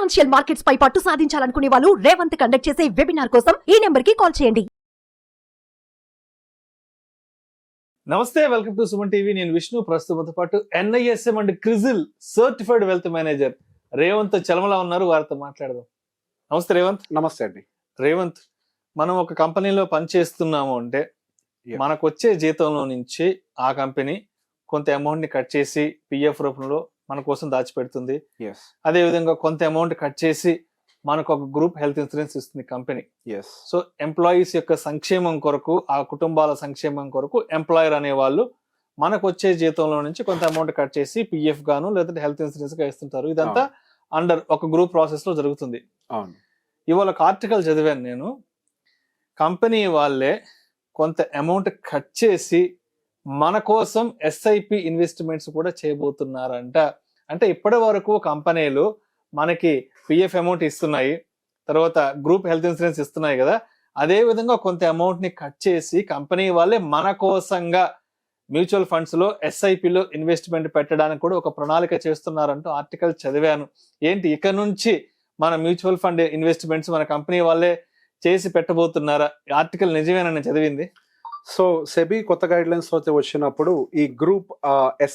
Financial markets పై పట్టు సాధించాలనుకునే వాళ్ళు Revanth conduct చేసే వెబినార్ కోసం ఈ నెంబర్ కి కాల్ చేయండి. నమస్తే, వెల్కమ్ టు సుమన్ టీవీ. నేను విష్ణు. ప్రస్తుతంతో పాటు NISM and CRISIL certified wealth manager Revanth Chalamala ఉన్నారు. వారితో మాట్లాడదాం. నమస్తే రేవంత్. నమస్తే అండి. రేవంత్, మనం ఒక కంపెనీలో పనిచేస్తున్నాము అంటే మనకు వచ్చే జీతంలో నుంచి ఆ కంపెనీ కొంత అమౌంట్ ని కట్ చేసి PF రూపంలో మన కోసం దాచిపెడుతుంది. అదే విధంగా కొంత అమౌంట్ కట్ చేసి మనకు ఒక గ్రూప్ హెల్త్ ఇన్సూరెన్స్ ఇస్తుంది కంపెనీ. సో ఎంప్లాయీస్ యొక్క సంక్షేమం కొరకు, ఆ కుటుంబాల సంక్షేమం కొరకు ఎంప్లాయర్ అనే వాళ్ళు మనకు వచ్చే జీతంలో నుంచి కొంత అమౌంట్ కట్ చేసి PF గాను లేదంటే హెల్త్ ఇన్సూరెన్స్ గా ఇస్తుంటారు. ఇదంతా అండర్ ఒక గ్రూప్ ప్రాసెస్ లో జరుగుతుంది. ఇవాళ ఒక ఆర్టికల్ చదివాను నేను. కంపెనీ వాళ్ళే కొంత అమౌంట్ కట్ చేసి మన కోసం SIP ఇన్వెస్ట్మెంట్స్ కూడా చేయబోతున్నారంట. అంటే ఇప్పటి వరకు కంపెనీలు మనకి PF అమౌంట్ ఇస్తున్నాయి, తర్వాత గ్రూప్ హెల్త్ ఇన్సూరెన్స్ ఇస్తున్నాయి కదా, అదే విధంగా కొంత అమౌంట్ ని కట్ చేసి కంపెనీ వాళ్ళే మన కోసంగా మ్యూచువల్ ఫండ్స్ లో SIP లో ఇన్వెస్ట్మెంట్ పెట్టడానికి కూడా ఒక ప్రణాళిక చేస్తున్నారంటూ ఆర్టికల్ చదివాను. ఏంటి, ఇక నుంచి మన మ్యూచువల్ ఫండ్ ఇన్వెస్ట్మెంట్స్ మన కంపెనీ వాళ్ళే చేసి పెట్టబోతున్నారా? ఆర్టికల్ నిజమేనని చదివింది. సో సెబీ కొత్త గైడ్ లైన్స్ తో వచ్చినప్పుడు ఈ గ్రూప్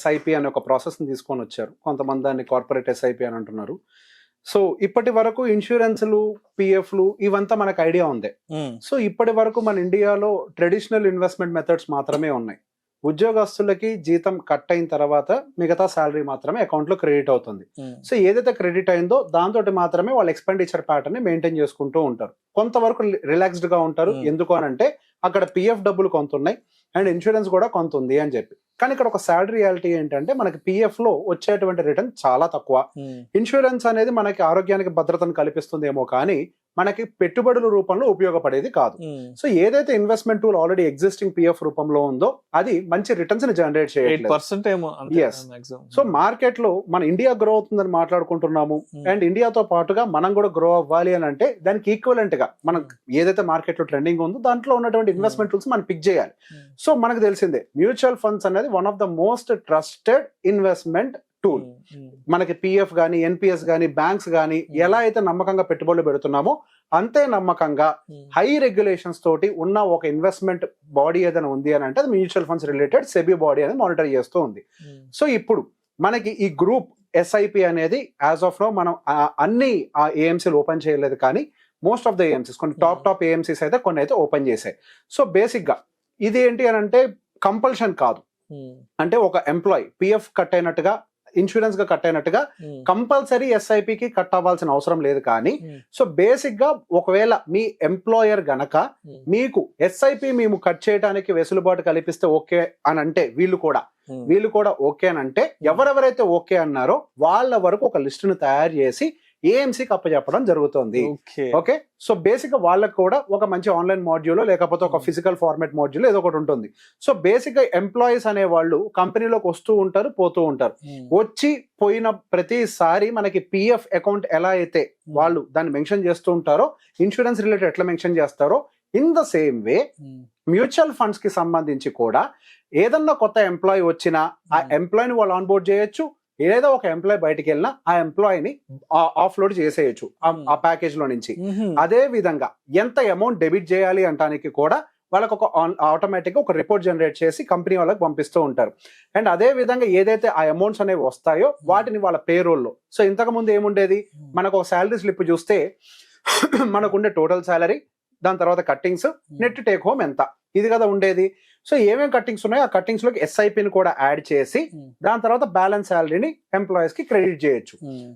SIP అనే ఒక ప్రాసెస్ ని తీసుకొని వచ్చారు. కొంతమంది దాన్ని కార్పొరేట్ SIP అని అంటున్నారు. సో ఇప్పటి వరకు ఇన్సూరెన్స్లు, PFలు ఇవంతా మనకు ఐడియా ఉంది. సో ఇప్పటి వరకు మన ఇండియాలో ట్రెడిషనల్ ఇన్వెస్ట్మెంట్ మెథడ్స్ మాత్రమే ఉన్నాయి. ఉద్యోగస్తులకి జీతం కట్ అయిన తర్వాత మిగతా శాలరీ మాత్రమే అకౌంట్ లో క్రెడిట్ అవుతుంది. సో ఏదైతే క్రెడిట్ అయిందో దాంతో మాత్రమే వాళ్ళ ఎక్స్పెండిచర్ ప్యాటర్న్ ని మెయింటైన్ చేసుకుంటూ ఉంటారు. కొంతవరకు రిలాక్స్డ్ గా ఉంటారు. ఎందుకు అని అంటే అక్కడ PF డబ్బులు కొంత ఉన్నాయి అండ్ ఇన్సూరెన్స్ కూడా కొంత ఉంది అని చెప్పి. కానీ ఇక్కడ ఒక సాడ్ రియాలిటీ ఏంటంటే మనకి PF లో వచ్చేటువంటి రిటర్న్ చాలా తక్కువ. ఇన్సూరెన్స్ అనేది మనకి ఆరోగ్యానికి భద్రతను కల్పిస్తుందేమో కానీ మనకి పెట్టుబడుల రూపంలో ఉపయోగపడేది కాదు. సో ఏదైతే investment tool already existing PF రూపంలో ఉందో అది మంచి రిటర్న్స్ ని జనరేట్ చేయట్లేదు. సో మార్కెట్ లో మన ఇండియా గ్రో అవుతుందని మాట్లాడుకుంటున్నాము అండ్ ఇండియాతో పాటుగా మనం కూడా గ్రో అవ్వాలి అని అంటే దానికి ఈక్వలెంట్ గా మనం ఏదైతే మార్కెట్ లో ట్రెండింగ్ ఉందో దాంట్లో ఉన్నటువంటి ఇన్వెస్ట్మెంట్ టూల్స్ మనం పిక్ చేయాలి. సో మనకు తెలిసిందే మ్యూచువల్ ఫండ్స్ అనేది one of the most trusted investment tool. మనకి PF గానీ, NPS గానీ, బ్యాంక్స్ గానీ ఎలా అయితే నమ్మకంగా పెట్టుబడులు పెడుతున్నామో అంతే నమ్మకంగా హై రెగ్యులేషన్స్ తోటి ఉన్న ఒక ఇన్వెస్ట్మెంట్ బాడీ ఏదైనా ఉంది అని అంటే అది mutual funds related SEBI body అనేది మానిటర్ చేస్తూ ఉంది. సో ఇప్పుడు మనకి ఈ గ్రూప్ SIP అనేది యాజ్ ఆఫ్ నో మనం అన్ని AMCలు ఓపెన్ చేయలేదు, కానీ మోస్ట్ ఆఫ్ ద AMCs, కొన్ని టాప్ AMCs అయితే కొన్ని అయితే ఓపెన్ చేశాయి. సో బేసిక్ గా ఇది ఏంటి అని అంటే కంపల్షన్ కాదు. అంటే ఒక ఎంప్లాయీ PF కట్ అయినట్టుగా, ఇన్సూరెన్స్ గా కట్ అయినట్టుగా కంపల్సరీ SIP కి కట్ అవ్వాల్సిన అవసరం లేదు. కానీ సో బేసిక్ గా ఒకవేళ మీ ఎంప్లాయర్ గనక మీకు SIP మేము కట్ చేయడానికి వెసులుబాటు కల్పిస్తే ఓకే అని అంటే వీళ్ళు కూడా ఓకే అని అంటే ఎవరెవరైతే ఓకే అన్నారో వాళ్ళ వరకు ఒక లిస్ట్ ను తయారు చేసి AMCకి అప్పచెప్పడం జరుగుతుంది. ఓకే, సో బేసిక్ గా వాళ్ళకి కూడా ఒక మంచి ఆన్లైన్ మాడ్యూల్ లేకపోతే ఒక ఫిజికల్ ఫార్మాట్ మాడ్యూల్ ఏదో ఒకటి ఉంటుంది. సో బేసిక్ గా ఎంప్లాయీస్ అనే వాళ్ళు కంపెనీలోకి వస్తూ ఉంటారు, పోతూ ఉంటారు. వచ్చి పోయిన ప్రతిసారి మనకి PF అకౌంట్ ఎలా అయితే వాళ్ళు దాన్ని మెన్షన్ చేస్తూ ఉంటారో, ఇన్సూరెన్స్ రిలేటెడ్ ఎట్లా మెన్షన్ చేస్తారో, in the same way mutual funds కి సంబంధించి కూడా ఏదన్నా కొత్త ఎంప్లాయీ వచ్చినా ఆ ఎంప్లాయీని వాళ్ళు ఆన్బోర్డ్ చేయొచ్చు. ఏదో ఒక ఎంప్లాయీ బయటికి వెళ్ళినా ఆ ఎంప్లాయీని ఆఫ్లోడ్ చేసేయచ్చు ఆ ప్యాకేజ్ లో నుంచి. అదే విధంగా ఎంత అమౌంట్ డెబిట్ చేయాలి అంటానికి కూడా వాళ్ళకి ఒక ఆటోమేటిక్ గా ఒక రిపోర్ట్ జనరేట్ చేసి కంపెనీ వాళ్ళకి పంపిస్తూ ఉంటారు. అండ్ అదే విధంగా ఏదైతే ఆ అమౌంట్స్ అనేవి వస్తాయో వాటిని వాళ్ళ పేరోల్లో. సో ఇంతకు ముందు ఏముండేది, మనకు ఒక శాలరీ స్లిప్ చూస్తే మనకుండే టోటల్ శాలరీ, దాని తర్వాత కట్టింగ్స్, నెట్ టేక్ హోమ్ ఎంత, ఇది కదా ఉండేది. సో ఏమేమి కట్టింగ్స్ ఉన్నాయో ఆ కట్టింగ్స్ లోకి SIPని కూడా యాడ్ చేసి దాని తర్వాత బ్యాలెన్స్ శాలరీని ఎంప్లాయీస్ కి క్రెడిట్ చేయొచ్చు.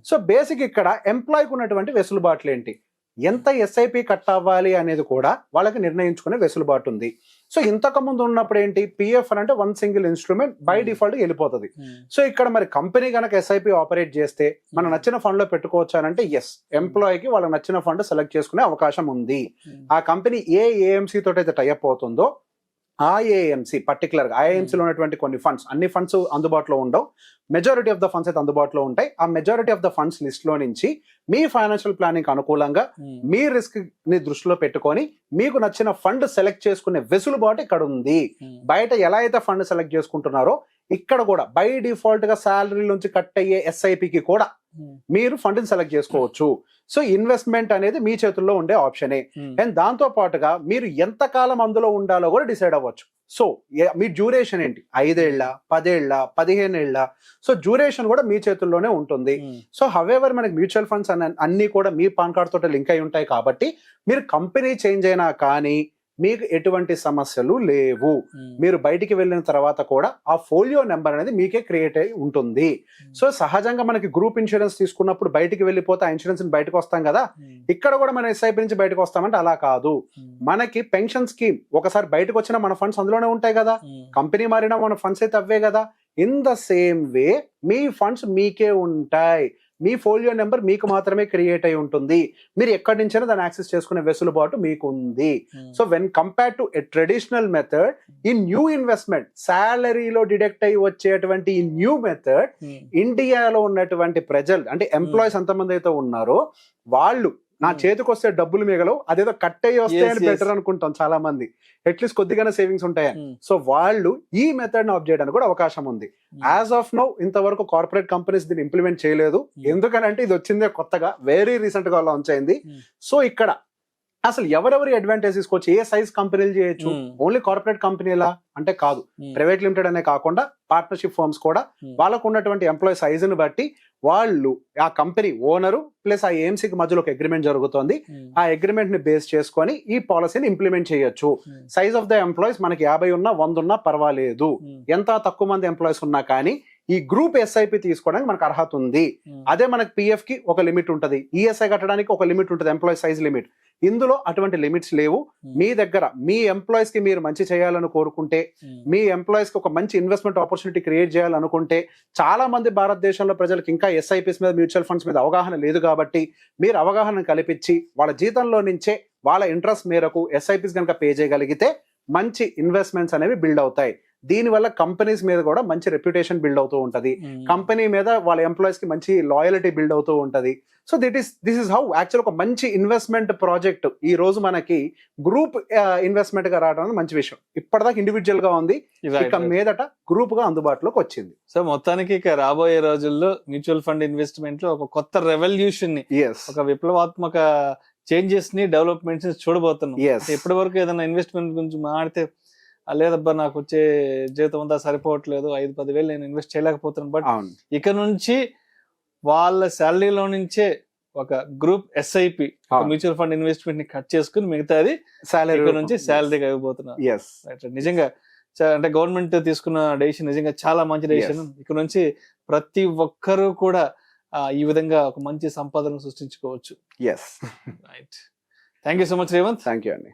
సో బేసిక్ ఇక్కడ ఎంప్లాయీకి ఉన్నటువంటి వెసులుబాట్లు ఏంటి, ఎంత SIP కట్ అవ్వాలి అనేది కూడా వాళ్ళకి నిర్ణయించుకునే వెసులుబాటు ఉంది. సో ఇంతకు ముందు ఉన్నప్పుడు ఏంటి, PF అని అంటే one single instrument by default వెళ్ళిపోతుంది. సో ఇక్కడ మరి కంపెనీ కనుక SIP ఆపరేట్ చేస్తే మన నచ్చిన ఫండ్ లో పెట్టుకోవచ్చు అని అంటే ఎస్, ఎంప్లాయీకి వాళ్ళకి నచ్చిన ఫండ్ సెలెక్ట్ చేసుకునే అవకాశం ఉంది. ఆ కంపెనీ ఏ AMC తోటి అయితే టైఅప్ అవుతుందో ఆ AMC పర్టికులర్ గా IIMC లో ఉన్నటువంటి కొన్ని ఫండ్స్, అన్ని ఫండ్స్ అందుబాటులో ఉండవు, మెజారిటీ ఆఫ్ ద ఫండ్స్ అయితే అందుబాటులో ఉంటాయి. ఆ majority of the funds list లో నుంచి మీ ఫైనాన్షియల్ ప్లానింగ్ అనుకూలంగా మీ రిస్క్ ని దృష్టిలో పెట్టుకొని మీకు నచ్చిన ఫండ్ సెలెక్ట్ చేసుకునే వెసులుబాటు ఇక్కడ ఉంది. బయట ఎలా అయితే ఫండ్ సెలెక్ట్ చేసుకుంటున్నారో ఇక్కడ కూడా బై డిఫాల్ట్ గా శాలరీ నుంచి కట్ అయ్యే SIPకి కూడా మీరు ఫండ్ ని సెలెక్ట్ చేసుకోవచ్చు. సో ఇన్వెస్ట్మెంట్ అనేది మీ చేతుల్లో ఉండే ఆప్షనే. అండ్ దాంతో పాటుగా మీరు ఎంత కాలం అందులో ఉండాలో కూడా డిసైడ్ అవ్వచ్చు. సో మీ డ్యూరేషన్ ఏంటి, 5 ఏళ్ళ, 10 ఏళ్ళ, 15 ఏళ్ళ, సో డ్యూరేషన్ కూడా మీ చేతుల్లోనే ఉంటుంది. సో హవెవర్ మనకి మ్యూచువల్ ఫండ్స్ అన్ని కూడా మీ పాన్ కార్డ్ తోటి లింక్ అయి ఉంటాయి కాబట్టి మీరు కంపెనీ చేంజ్ అయినా కానీ మీకు ఎటువంటి సమస్యలు లేవు. మీరు బయటికి వెళ్ళిన తర్వాత కూడా ఆ ఫోలియో నెంబర్ అనేది మీకే క్రియేట్ అయి ఉంటుంది. సో సహజంగా మనకి గ్రూప్ ఇన్సూరెన్స్ తీసుకున్నప్పుడు బయటికి వెళ్ళిపోతే ఆ ఇన్సూరెన్స్ బయటకు వస్తాం కదా, ఇక్కడ కూడా మన ఎస్ఐపి నుంచి బయటకు వస్తామంటే అలా కాదు. మనకి పెన్షన్ స్కీమ్ ఒకసారి బయటకు వచ్చినా మన ఫండ్స్ అందులోనే ఉంటాయి కదా, కంపెనీ మారినా మన ఫండ్స్ అయితే అవే కదా. In the same way me funds మీకే ఉంటాయి, మీ ఫోలియో నెంబర్ మీకు మాత్రమే క్రియేట్ అయి ఉంటుంది. మీరు ఎక్కడి నుంచైనా దాన్ని యాక్సెస్ చేసుకునే వెసులుబాటు మీకు ఉంది. So when compare to a traditional method, ఈ న్యూ ఇన్వెస్ట్మెంట్ సాలరీలో డిడక్ట్ అయ్యి వచ్చేటువంటి ఈ న్యూ మెథడ్ ఇండియాలో ఉన్నటువంటి ప్రజలు అంటే ఎంప్లాయీస్ ఎంతమంది అయితే ఉన్నారో వాళ్ళు నా చేతికి వస్తే డబ్బులు మిగలవు, అదేదో కట్ అయ్యి వస్తాయని బెటర్ అనుకుంటాం చాలా మంది, అట్లీస్ట్ కొద్దిగానే సేవింగ్స్ ఉంటాయని. సో వాళ్ళు ఈ మెథడ్ ని ఆప్ చేయడానికి కూడా అవకాశం ఉంది. యాజ్ ఆఫ్ నౌ ఇంతవరకు కార్పొరేట్ కంపెనీస్ దీన్ని ఇంప్లిమెంట్ చేయలేదు. ఎందుకనంటే ఇది వచ్చిందే కొత్తగా, వెరీ రీసెంట్ గా లాంచ్ అయింది. సో ఇక్కడ అసలు ఎవరెవరి అడ్వాంటేజ్ తీసుకోవచ్చు, ఏ సైజ్ కంపెనీలు చేయొచ్చు, ఓన్లీ కార్పొరేట్ కంపెనీలా అంటే కాదు, ప్రైవేట్ లిమిటెడ్ అనే కాకుండా పార్ట్నర్షిప్ ఫర్మ్స్ కూడా వాళ్ళకు ఉన్నటువంటి ఎంప్లాయీ సైజుని బట్టి వాళ్ళు ఆ కంపెనీ ఓనరు ప్లస్ ఆ ఏఎంసీకి మధ్యలో ఒక అగ్రిమెంట్ జరుగుతుంది, ఆ అగ్రిమెంట్ ని బేస్ చేసుకొని ఈ పాలసీని ఇంప్లిమెంట్ చేయొచ్చు. సైజ్ ఆఫ్ ద ఎంప్లాయీస్ మనకి 50 ఉన్నా 100 ఉన్నా పర్వాలేదు, ఎంత తక్కువ మంది ఎంప్లాయీస్ ఉన్నా కానీ ఈ గ్రూప్ ఎస్ఐపి తీసుకోవడానికి మనకు అర్హత ఉంది. అదే మనకి పిఎఫ్ కి ఒక లిమిట్ ఉంటుంది, ఈఎస్ఐ కట్టడానికి ఒక లిమిట్ ఉంటుంది, ఎంప్లాయీ సైజ్ లిమిట్. ఇందులో అటువంటి లిమిట్స్ లేవు. మీ దగ్గర మీ ఎంప్లాయీస్ కి మీరు మంచి చేయాలని కోరుకుంటే, మీ ఎంప్లాయీస్ కి ఒక మంచి ఇన్వెస్ట్మెంట్ ఆపర్చునిటీ క్రియేట్ చేయాలనుకుంటే, చాలా మంది భారతదేశంలో ప్రజలకు ఇంకా ఎస్ఐపిస్ మీద మ్యూచువల్ ఫండ్స్ మీద అవగాహన లేదు కాబట్టి మీరు అవగాహన కల్పించి వాళ్ళ జీతంలో నుంచే వాళ్ళ ఇంట్రెస్ట్ మేరకు ఎస్ఐపిస్ కనుక పే చేయగలిగితే మంచి ఇన్వెస్ట్మెంట్స్ అనేవి బిల్డ్ అవుతాయి. దీనివల్ల కంపెనీస్ మీద కూడా మంచి రెప్యుటేషన్ బిల్డ్ అవుతూ ఉంటది, కంపెనీ మీద వాళ్ళ ఎంప్లాయీస్ కి మంచి లాయల్టీ బిల్డ్ అవుతూ ఉంటది. So this is how actual ఒక మంచి ఇన్వెస్ట్మెంట్ ప్రాజెక్ట్ ఈ రోజు మనకి గ్రూప్ ఇన్వెస్ట్మెంట్ గా రావడం మంచి విషయం. ఇప్పటిదాకా ఇండివిజువల్ గా ఉంది, ఇక మీదట గ్రూప్ గా అందుబాటులోకి వచ్చింది. సో మొత్తానికి ఇక రాబోయే రోజుల్లో మ్యూచువల్ ఫండ్ ఇన్వెస్ట్మెంట్ లో ఒక కొత్త రెవల్యూషన్ ని, ఒక విప్లవాత్మక చేంజెస్ ని, డెవలప్మెంట్స్ ని చూడబోతున్నాం. ఇప్పటి వరకు ఏదైనా ఇన్వెస్ట్మెంట్ గురించి మాట్లాడితే లేదబ్బా నాకు వచ్చే జీతం అంతా సరిపోవట్లేదు, 5-10 వేలు నేను ఇన్వెస్ట్ చేయలేకపోతున్నాను. బట్ ఇక నుంచి వాళ్ళ శాలరీలో నుంచే ఒక group SIP mutual fund investment ని కట్ చేసుకుని మిగతాది శాలరీ నుంచి శాలరీగా ఇవ్వబోతున్నారు. నిజంగా అంటే గవర్నమెంట్ తీసుకున్న డెసిషన్ నిజంగా చాలా మంచి డెసిషన్. ఇక నుంచి ప్రతి ఒక్కరూ కూడా ఈ విధంగా ఒక మంచి సంపాదన సృష్టించుకోవచ్చు. Right. Thank you so much Revanth. Thank you అండి.